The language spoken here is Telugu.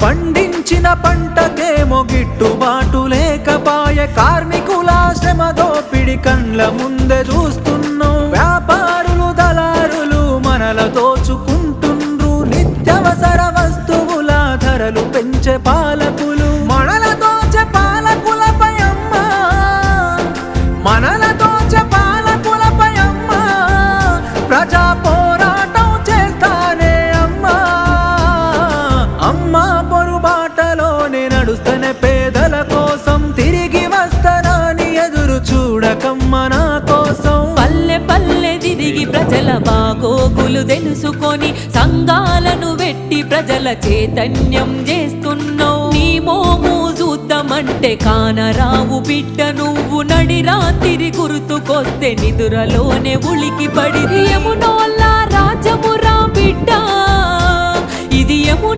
పండించిన పంటకేమో గిట్టుబాటు లేకపాయే, కార్మికుల శ్రమ దోపిడి కండ్ల ముందే చూస్తున్నాం. వ్యాపారులు దళారులు మనల దోచుకుంటుండ్రు, నిత్యవసర వస్తువుల ధరలు పెంచే పాలకులు మనల దోచే పాలకులపై అమ్మా, మనల దోచే పాలకులపై అమ్మా ప్రజా పోరాటం చేస్తానే అమ్మా. అమ్మా పొరుబాటలోనే నడుస్తనే పేదల కోసం, తిరిగి వస్తానని ఎదురు చూడకమ్మ నా కోసం. పల్లె పల్లె తిరిగి ప్రజల బాగోగులు తెలుసుకొని సంఘాలను వెట్టి ప్రజల చైతన్యం చేస్తున్నావు. నీ మోము చూద్దామంటే కానరావు బిడ్డ, నువ్వు నడి రాత్రి గుర్తుకొస్తే నిదురలోనే ఉలికి పడి. యమునోల్ల రాజమురా బిడ్డ, ఇది యమున